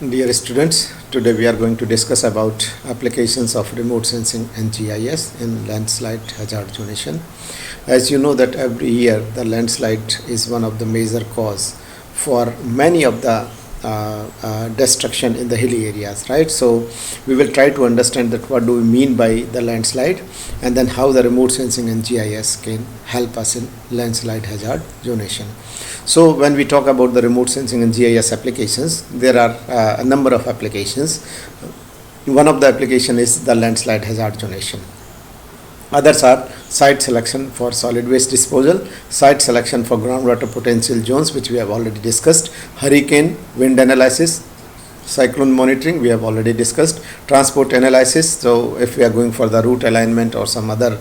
Dear students, today we are going to discuss about applications of remote sensing and GIS in landslide hazard zonation. As you know that every year the landslide is one of the major cause for many of the destruction in the hilly areas, right? So we will try to understand that what do we mean by the landslide, and then how the remote sensing and GIS can help us in landslide hazard zonation. So when we talk about the remote sensing and GIS applications, there are a number of applications. One of the application is the landslide hazard zonation. Others are site selection for solid waste disposal, site selection for groundwater potential zones, which we have already discussed, hurricane, wind analysis, cyclone monitoring, we have already discussed, transport analysis. So if we are going for the route alignment or some other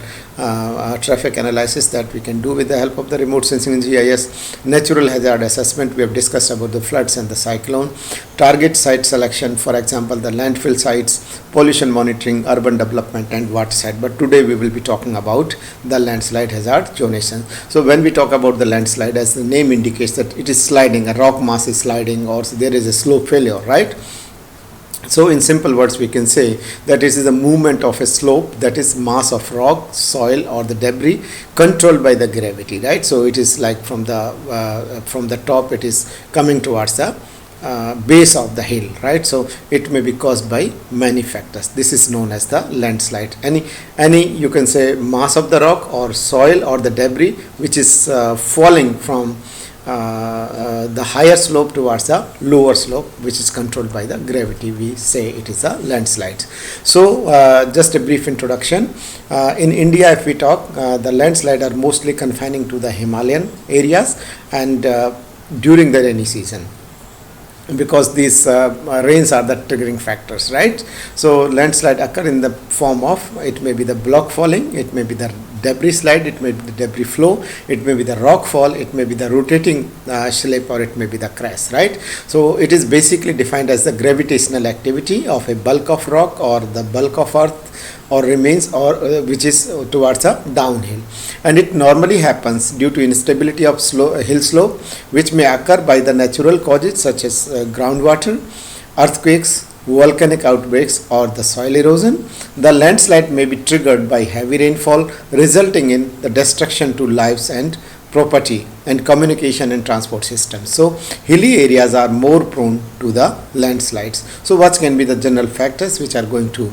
traffic analysis, that we can do with the help of the remote sensing and GIS. Natural hazard assessment, we have discussed about the floods and the cyclone. Target site selection, for example the landfill sites, pollution monitoring, urban development and water site. But today we will be talking about the landslide hazard zonation. So when we talk about the landslide, as the name indicates, that it is sliding, a rock mass is sliding, or there is a slope failure, right? So in simple words we can say that it is a movement of a slope, that is mass of rock, soil or the debris controlled by the gravity, right? So it is like from the top it is coming towards the base of the hill, right? So it may be caused by many factors. This is known as the landslide. Any you can say mass of the rock or soil or the debris which is falling from the higher slope towards the lower slope, which is controlled by the gravity, we say it is a landslide. So just a brief introduction. In India, if we talk, the landslide are mostly confining to the Himalayan areas and during the rainy season, because these rains are the triggering factors, right? So landslide occur in the form of, it may be the block falling, it may be the debris slide, it may be the debris flow, it may be the rock fall, it may be the rotating slip, or it may be the crash, right? So it is basically defined as the gravitational activity of a bulk of rock or the bulk of earth or remains, or which is towards a downhill, and it normally happens due to instability of hill slope, which may occur by the natural causes such as groundwater, earthquakes, volcanic outbreaks or the soil erosion. The landslide may be triggered by heavy rainfall, resulting in the destruction to lives and property and communication and transport systems. So hilly areas are more prone to the landslides. So what can be the general factors which are going to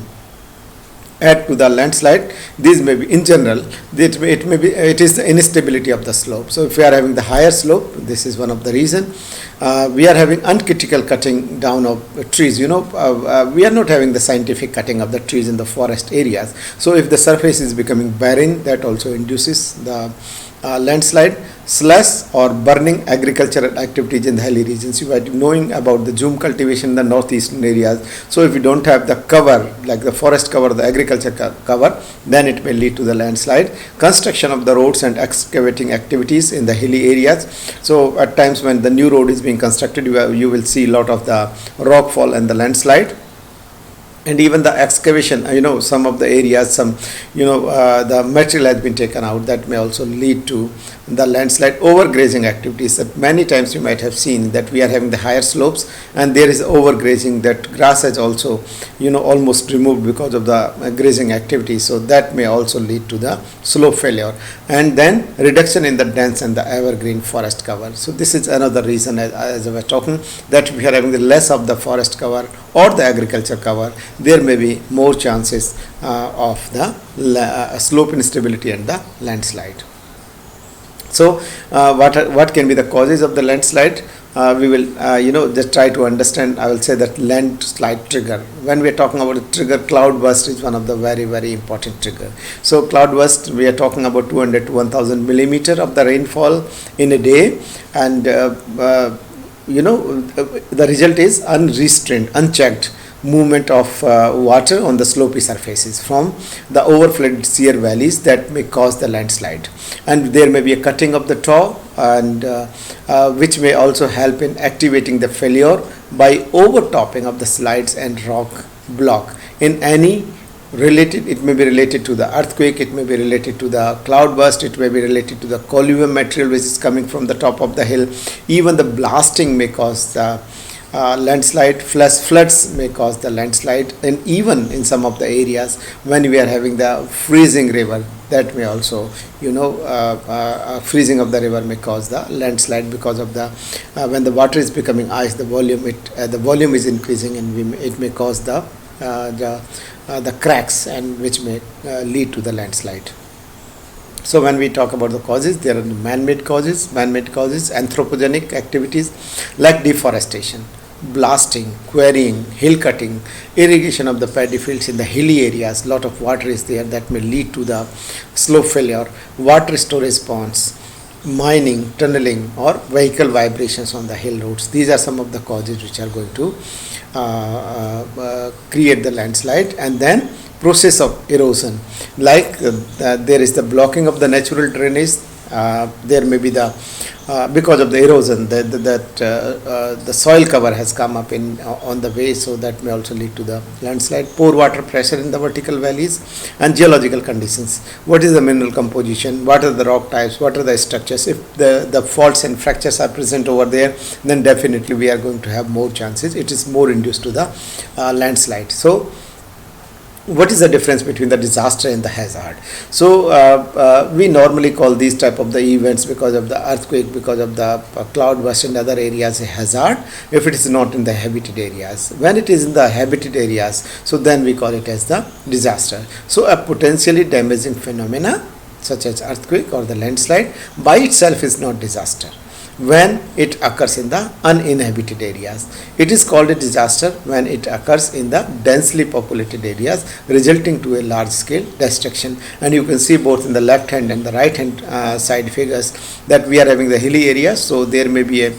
add to the landslide? These may be, in general, it is the instability of the slope. So if we are having the higher slope, this is one of the reason. We are having uncritical cutting down of trees. We are not having the scientific cutting of the trees in the forest areas. So if the surface is becoming barren, that also induces the landslide. Slash or burning agricultural activities in the hilly regions. You are knowing about the zoom cultivation in the northeastern areas. So if you don't have the cover, like the forest cover, the agriculture cover, then it may lead to the landslide. Construction of the roads and excavating activities in the hilly areas. So at times when the new road is being constructed, you will see a lot of the rock fall and the landslide. And even the excavation, some of the areas, the material has been taken out, that may also lead to the landslide. Overgrazing activities, that many times you might have seen that we are having the higher slopes and there is overgrazing, that grass has also almost removed because of the grazing activity. So that may also lead to the slope failure. And then reduction in the dense and the evergreen forest cover. So this is another reason, as I was talking, that we are having the less of the forest cover or the agriculture cover, there may be more chances of the slope instability and the landslide. So what can be the causes of the landslide? We will just try to understand. I will say that landslide trigger. When we are talking about a trigger, cloudburst is one of the very, very important trigger. So cloudburst, we are talking about 200 to 1000 millimeter of the rainfall in a day, and the result is unrestrained, unchecked movement of water on the slopy surfaces from the overflowed sheer valleys that may cause the landslide. And there may be a cutting of the top, and which may also help in activating the failure by overtopping of the slides and rock block in any related. It may be related to the earthquake, it may be related to the cloudburst, it may be related to the colluvium material which is coming from the top of the hill. Even the blasting may cause the landslide, floods may cause the landslide, and even in some of the areas when we are having the freezing river, that may also, freezing of the river may cause the landslide, because of the when the water is becoming ice, the volume is increasing, and it may cause the cracks, and which may lead to the landslide. So when we talk about the causes, there are man-made causes, anthropogenic activities like deforestation, blasting, quarrying, hill cutting, irrigation of the paddy fields in the hilly areas. Lot of water is there that may lead to the slope failure, water storage ponds, mining, tunneling, or vehicle vibrations on the hill roads. These are some of the causes which are going to create the landslide. And then process of erosion, like there is the blocking of the natural drainage. There may be the because of the erosion that the soil cover has come up on the way, so that may also lead to the landslide. Poor water pressure in the vertical valleys, and geological conditions. What is the mineral composition? What are the rock types? What are the structures? If the faults and fractures are present over there, then definitely we are going to have more chances. It is more induced to the landslide. So what is the difference between the disaster and the hazard? So we normally call these type of the events, because of the earthquake, because of the cloud burst and other areas, a hazard if it is not in the habited areas. When it is in the habited areas, so then we call it as the disaster. So a potentially damaging phenomena such as earthquake or the landslide by itself is not disaster when it occurs in the uninhabited areas. It is called a disaster when it occurs in the densely populated areas, resulting to a large scale destruction. And you can see both in the left hand and the right hand side figures that we are having the hilly areas. So there may be a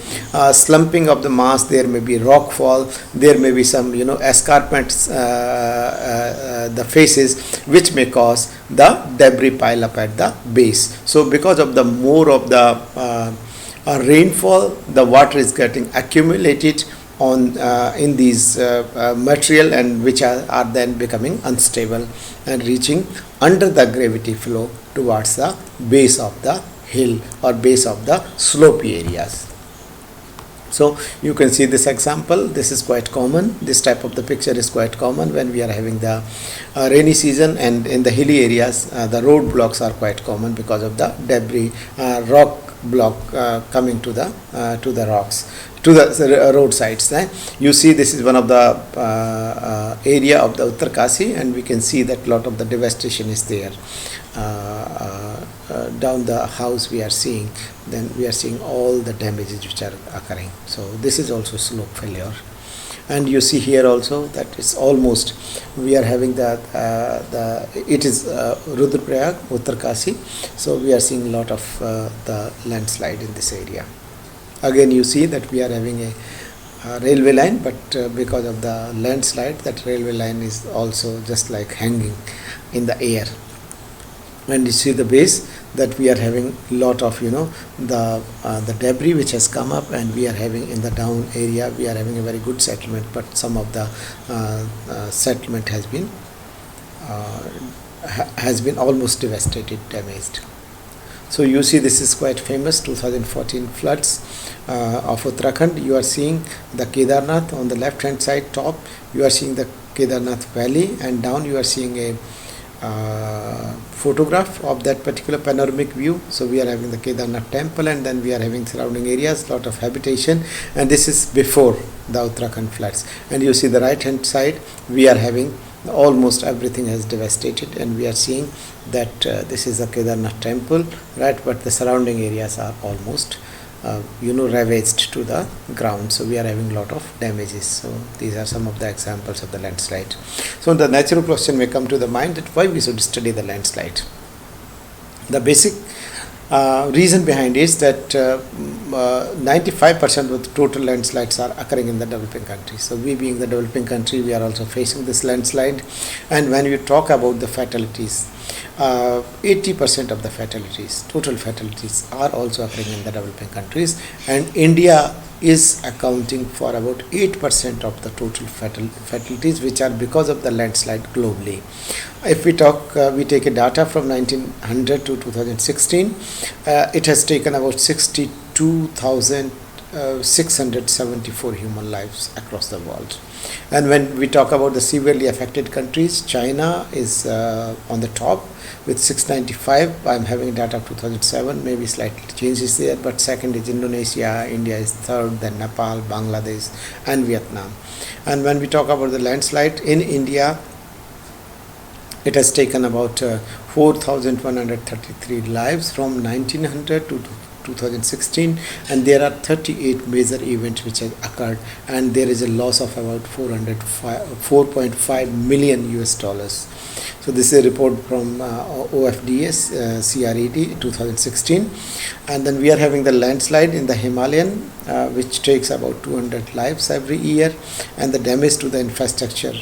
slumping of the mass, there may be rock fall, there may be some escarpments, the faces, which may cause the debris pile up at the base. So because of the more of the rainfall, the water is getting accumulated on in these material, and which are then becoming unstable and reaching under the gravity flow towards the base of the hill or base of the slopey areas. So you can see this example. This is quite common. This type of the picture is quite common when we are having the rainy season, and in the hilly areas the road blocks are quite common because of the debris, rock block coming to the rocks, to the roadsides. You see this is one of the area of the Uttarkasi, and we can see that lot of the devastation is there. Down the house we are seeing, then we are seeing all the damages which are occurring. So this is also slope failure. And you see here also that it's almost, we are having it is Rudraprayag, Uttarkasi. So we are seeing a lot of the landslide in this area. Again you see that we are having a railway line, but because of the landslide, that railway line is also just like hanging in the air. And you see the base that we are having lot of the debris which has come up, and we are having in the down area we are having a very good settlement, but some of the settlement has been almost devastated, damaged. So you see this is quite famous 2014 floods of Uttarakhand. You are seeing the Kedarnath on the left hand side top, you are seeing the Kedarnath valley, and down you are seeing a photograph of that particular panoramic view. So we are having the Kedarnath temple, and then we are having surrounding areas, lot of habitation, and this is before the Uttarakhand floods. And you see the right hand side, we are having almost everything has devastated, and we are seeing that this is the Kedarnath temple, right, but the surrounding areas are almost ravaged to the ground. So we are having lot of damages. So these are some of the examples of the landslide. So the natural question may come to the mind that why we should study the landslide. The basic reason behind is that 95% of the total landslides are occurring in the developing countries. So we being the developing country, we are also facing this landslide. And when we talk about the fatalities, 80% of the fatalities, total fatalities, are also occurring in the developing countries, and India is accounting for about 8% of the total fatalities, which are because of the landslide globally. If we talk, we take a data from 1900 to 2016, it has taken about 62,000 674 human lives across the world. And when we talk about the severely affected countries, China is on the top with 695. I'm having data of 2007, maybe slightly changes there, but second is Indonesia, India is third, then Nepal, Bangladesh, and Vietnam. And when we talk about the landslide in India, it has taken about 4,133 lives from 1900 to 2016, and there are 38 major events which have occurred, and there is a loss of about 4.5 million US dollars. So this is a report from OFDS CRED 2016. And then we are having the landslide in the Himalayan, which takes about 200 lives every year, and the damage to the infrastructure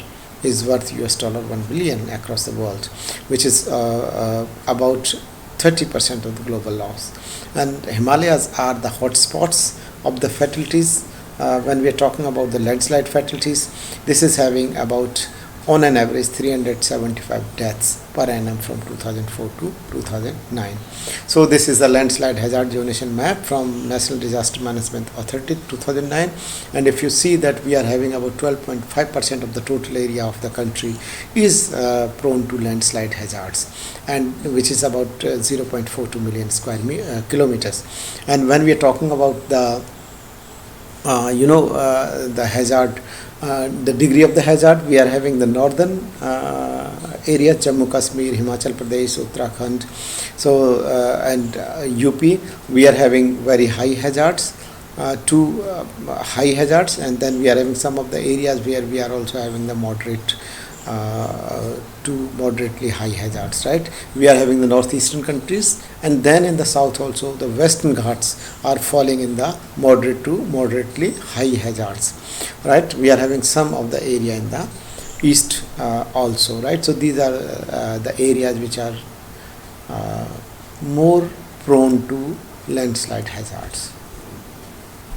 is worth US $1 billion across the world, which is about 30% of the global loss. And Himalayas are the hotspots of the fatalities. When we are talking about the landslide fatalities, this is having about, on an average, 375 deaths per annum from 2004 to 2009. So this is the landslide hazard zonation map from National Disaster Management Authority 2009, and if you see that we are having about 12.5% of the total area of the country is prone to landslide hazards, and which is about 0.42 million square kilometers. And when we are talking about the the hazard, the degree of the hazard, we are having the northern area, Jammu Kashmir, Himachal Pradesh, Uttarakhand, so and UP, we are having very high hazards, two high hazards, and then we are having some of the areas where we are also having the moderate to moderately high hazards, right? We are having the northeastern countries, and then in the south also the western Ghats are falling in the moderate to moderately high hazards, right? We are having some of the area in the east also, right? So these are the areas which are more prone to landslide hazards.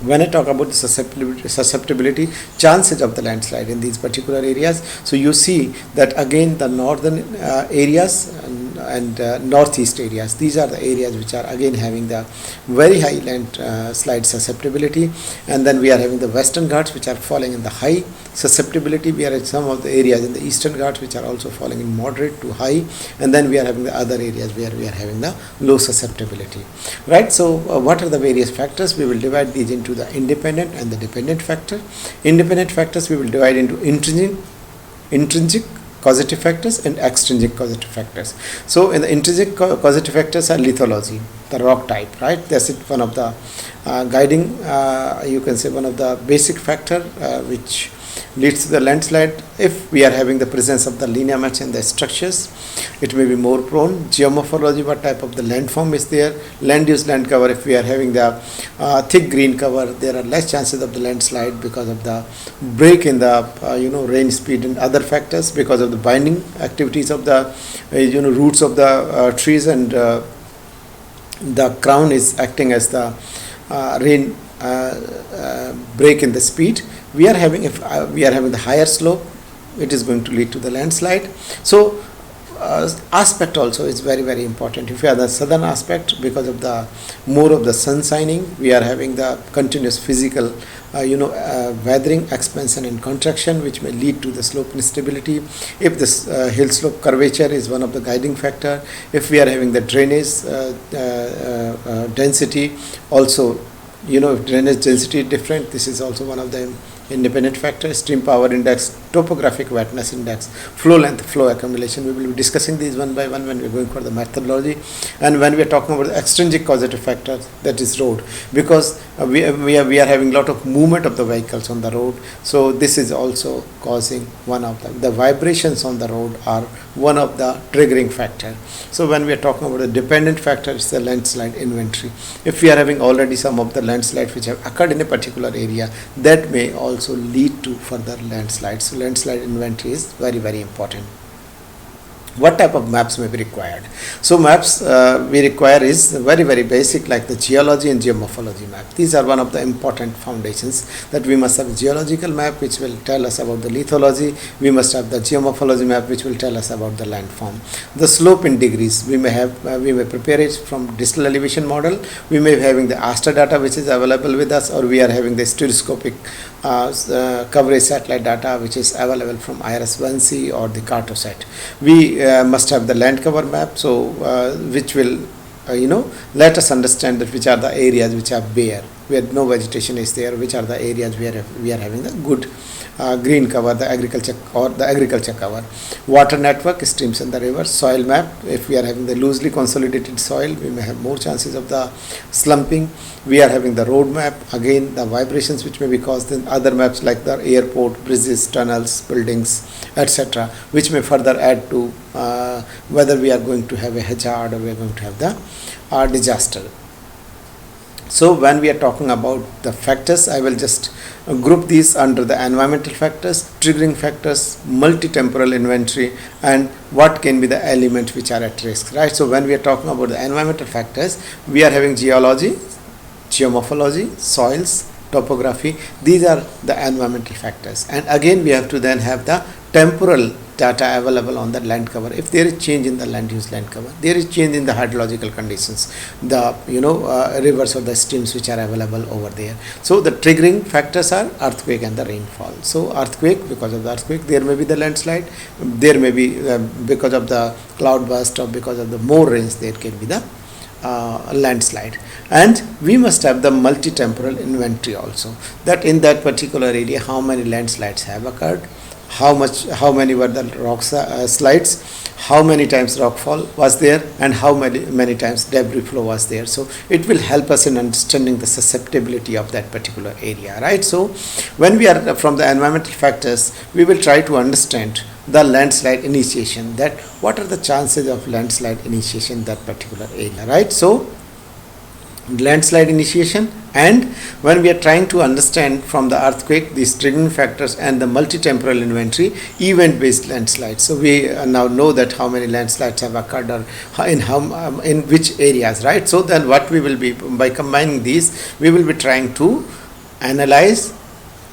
When I talk about the susceptibility chances of the landslide in these particular areas, so you see that again the northern areas and northeast areas, these are the areas which are again having the very high landslide susceptibility, and then we are having the western Ghats which are falling in the high susceptibility. We are at some of the areas in the eastern Ghats which are also falling in moderate to high, and then we are having the other areas where we are having the low susceptibility, right? So what are the various factors? We will divide these into the independent and the dependent factor. Independent factors we will divide into intrinsic causative factors and extrinsic causative factors. So in the intrinsic causative factors are lithology, the rock type, right? That's it, one of the guiding, you can say one of the basic factor which leads to the landslide. If we are having the presence of the lineaments in the structures, it may be more prone. Geomorphology, what type of the landform is there. Land use, land cover, if we are having the thick green cover, there are less chances of the landslide because of the break in the rain speed and other factors, because of the binding activities of the roots of the trees, and the crown is acting as the rain break in the speed. We are having, if we are having the higher slope, it is going to lead to the landslide. So aspect also is very, very important. If you have the southern aspect, because of the more of the sun shining, we are having the continuous physical weathering, expansion and contraction, which may lead to the slope instability. If this hill slope curvature is one of the guiding factor, if we are having the drainage density also, if drainage density is different, this is also one of the independent factors. Stream power index, topographic wetness index, flow length, flow accumulation. We will be discussing these one by one when we are going for the methodology. And when we are talking about the extrinsic causative factors, that is road, because we are having a lot of movement of the vehicles on the road. So this is also causing one of the vibrations on the road are one of the triggering factor. So when we are talking about the dependent factor, it's the landslide inventory. If we are having already some of the landslides which have occurred in a particular area, that may also lead to further landslides. So landslide inventory is very, very important. what type of maps may be required. So maps we require is very basic, like the geology and geomorphology map. These are one of the important foundations, that we must have a geological map which will tell us about the lithology. We must have the geomorphology map which will tell us about the landform. The slope in degrees, we may prepare it from digital elevation model. We may be having the ASTER data which is available with us, or we are having the stereoscopic coverage satellite data which is available from IRIS-1C or the Cartosat. We must have the land cover map, so which will let us understand that which are the areas which are bare, where no vegetation is there, which are the areas where we are having the good green cover, the agriculture cover. Water network, streams and the rivers. Soil map, if we are having the loosely consolidated soil, we may have more chances of the slumping. We are having the road map, again the vibrations which may be caused in other maps like the airport, bridges, tunnels, buildings, etc., which may further add to whether we are going to have a hazard or we are going to have the disaster. So when we are talking about the factors, I will just group these under the environmental factors, triggering factors, multi-temporal inventory, and what can be the elements which are at risk, right? So when we are talking about the environmental factors, we are having geology, geomorphology, soils, topography. These are the environmental factors, and again we have to then have the temporal data available on the land cover. If there is change in the land use land cover, there is change in the hydrological conditions, the rivers or the streams which are available over there. So the triggering factors are earthquake and the rainfall. So earthquake, because of the earthquake there may be the landslide, there may be because of the cloud burst or because of the more rains there can be the landslide. And we must have the multi-temporal inventory also, that in that particular area how many landslides have occurred, how many were the rock slides, how many times rockfall was there, and how many times debris flow was there. So it will help us in understanding the susceptibility of that particular area, right? So when we are from the environmental factors, we will try to understand the landslide initiation, that what are the chances of landslide initiation in that particular area, right? So landslide initiation, and when we are trying to understand from the earthquake these triggering factors and the multi-temporal inventory, event-based landslides. So we now know that how many landslides have occurred or in which areas, right? So then what we will be, by combining these, we will be trying to analyze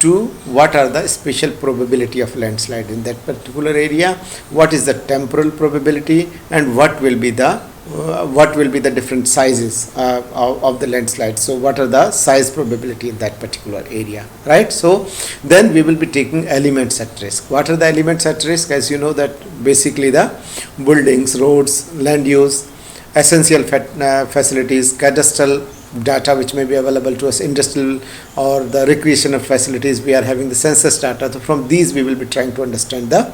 to what are the spatial probability of landslide in that particular area, what is the temporal probability, and what will be the different sizes of the landslide. So what are the size probability in that particular area, right? So then we will be taking elements at risk. What are the elements at risk? As you know that basically the buildings, roads, land use, essential facilities, cadastral data which may be available to us, industrial or the recreational facilities, we are having the census data. So from these we will be trying to understand the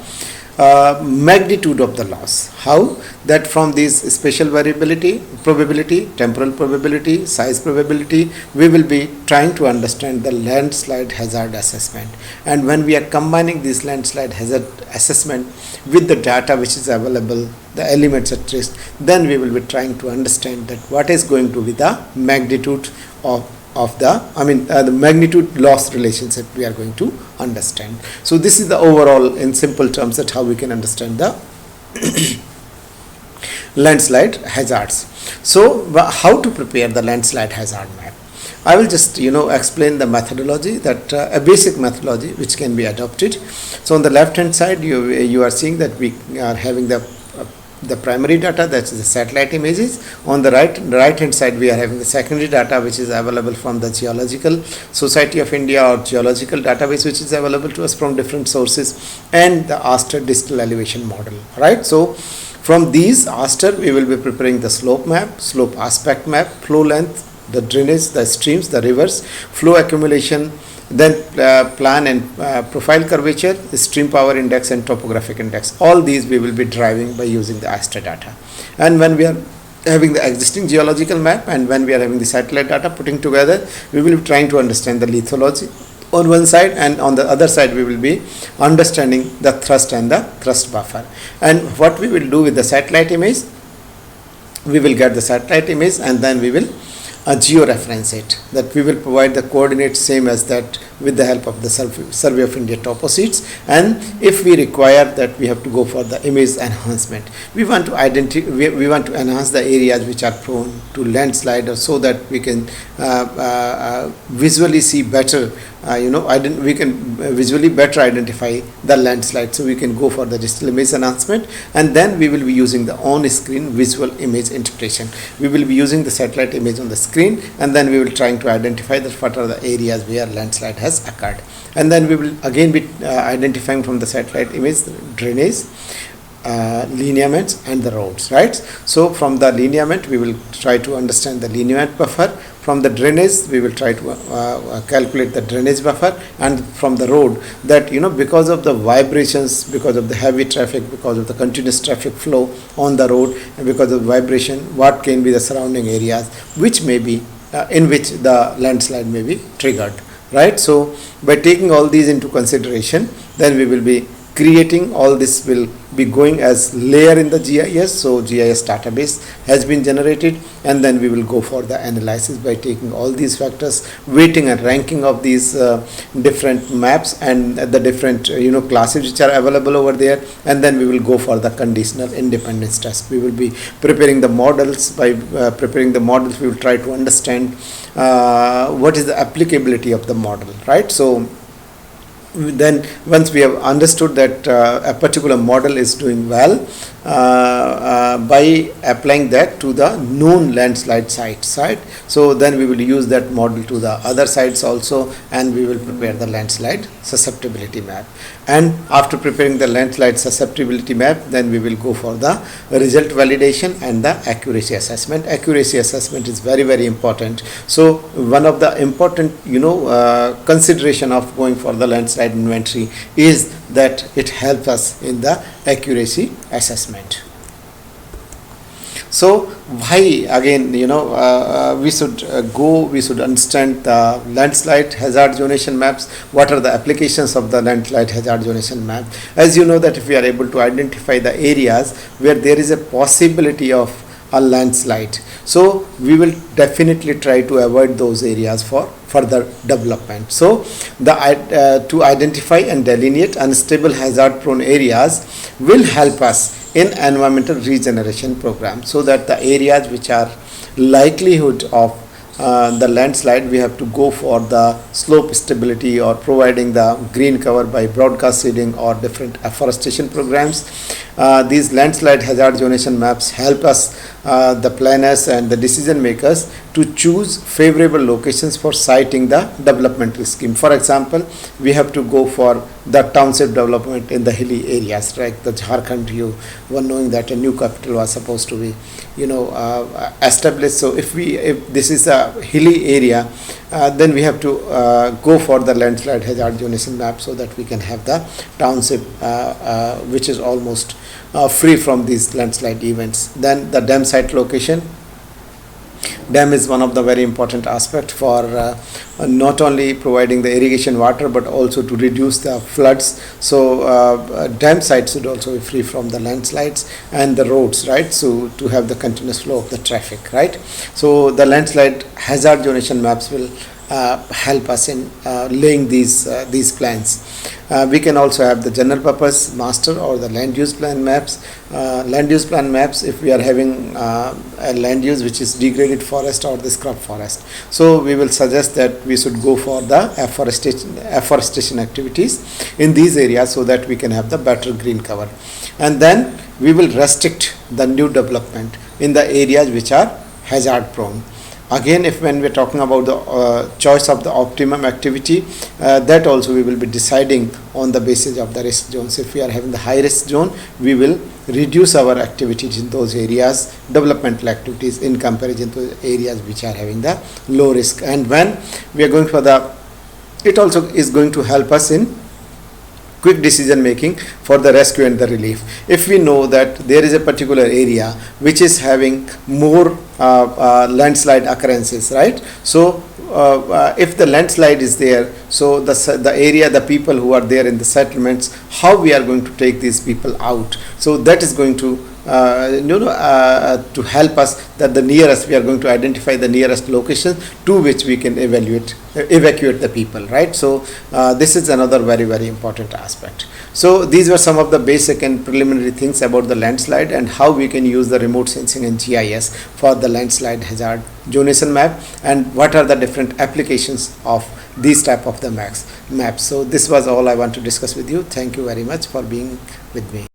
magnitude of the loss. How? That from these spatial variability, probability, temporal probability, size probability, we will be trying to understand the landslide hazard assessment. And when we are combining this landslide hazard assessment with the data which is available, the elements at risk, then we will be trying to understand that what is going to be the magnitude of the magnitude loss relationship we are going to understand. So this is the overall, in simple terms, that how we can understand the landslide hazards. So how to prepare the landslide hazard map? I will just explain the methodology, that a basic methodology which can be adopted. So on the left hand side you are seeing that we are having the primary data, that's the satellite images. On the right hand side we are having the secondary data which is available from the Geological Society of India or geological database which is available to us from different sources, and the ASTER digital elevation model, right? So from these ASTER we will be preparing the slope map, slope aspect map, flow length, the drainage, the streams, the rivers, flow accumulation, then plan and profile curvature, stream power index and topographic index. All these we will be driving by using the ASTER data. And when we are having the existing geological map and when we are having the satellite data putting together, we will be trying to understand the lithology on one side, and on the other side we will be understanding the thrust and the thrust buffer. And what we will do with the satellite image, we will get the satellite image and then we will georeference it, that we will provide the coordinates same as that with the help of the Survey of India topo sheets. And if we require that, we have to go for the image enhancement. We want to we want to enhance the areas which are prone to landslide, or so that we can visually see better, we can visually better identify the landslide. So we can go for the digital image enhancement, and then we will be using the on-screen visual image interpretation. We will be using the satellite image on the screen, and then we will trying to identify that what are the areas where landslide has occurred. And then we will again be identifying from the satellite image drainage, lineaments and the roads, right? So from the lineament we will try to understand the lineament buffer. From the drainage we will try to calculate the drainage buffer, and from the road, that because of the vibrations, because of the heavy traffic, because of the continuous traffic flow on the road, and because of vibration, what can be the surrounding areas which may be in which the landslide may be triggered, right? So by taking all these into consideration, then we will be creating all this, will be going as layer in the GIS. So GIS database has been generated, and then we will go for the analysis by taking all these factors, weighting and ranking of these different maps and the different classes which are available over there, and then we will go for the conditional independence test. We will be preparing the models. By preparing the models, we will try to understand what is the applicability of the model, right? So then once we have understood that a particular model is doing well, by applying that to the known landslide sites, right? So then we will use that model to the other sites also, and we will prepare the landslide susceptibility map. And after preparing the landslide susceptibility map, then we will go for the result validation and the accuracy assessment. Accuracy assessment is very, very important. So one of the important consideration of going for the landslide inventory is that it helps us in the accuracy assessment. So why again we should understand the landslide hazard zonation maps. What are the applications of the landslide hazard zonation map? As you know that if we are able to identify the areas where there is a possibility of a landslide, so we will definitely try to avoid those areas for further development. So to identify and delineate unstable hazard prone areas will help us in environmental regeneration program, so that the areas which are likelihood of the landslide, we have to go for the slope stability or providing the green cover by broadcast seeding or different afforestation programs. These landslide hazard zonation maps help us, the planners and the decision makers, to choose favorable locations for siting the developmental scheme. For example, we have to go for the township development in the hilly areas, like the Jharkhand. You were knowing that a new capital was supposed to be established. So if this is a hilly area, then we have to go for the landslide hazard zonation map, so that we can have the township which is almost free from these landslide events. Then the dam site location. Dam is one of the very important aspect for not only providing the irrigation water, but also to reduce the floods. So dam sites should also be free from the landslides, and the roads, right? So to have the continuous flow of the traffic, right? So the landslide hazard zonation maps will help us in laying these plans. We can also have the general purpose master or the land use plan maps. Land use plan maps, if we are having a land use which is degraded forest or the scrub forest, so we will suggest that we should go for the afforestation activities in these areas, so that we can have the better green cover. And then we will restrict the new development in the areas which are hazard prone. Again, when we are talking about the choice of the optimum activity, that also we will be deciding on the basis of the risk zones. If we are having the high risk zone, we will reduce our activities in those areas, developmental activities, in comparison to areas which are having the low risk. And when we are going for it also is going to help us in quick decision making for the rescue and the relief. If we know that there is a particular area which is having more landslide occurrences, right? So if the landslide is there, so the area, the people who are there in the settlements, how we are going to take these people out, so that is going to to help us that the nearest, we are going to identify the nearest location to which we can evacuate the people, right? So this is another very, very important aspect. So these were some of the basic and preliminary things about the landslide and how we can use the remote sensing and GIS for the landslide hazard zonation map, and what are the different applications of these type of the maps. So this was all I want to discuss with you. Thank you very much for being with me.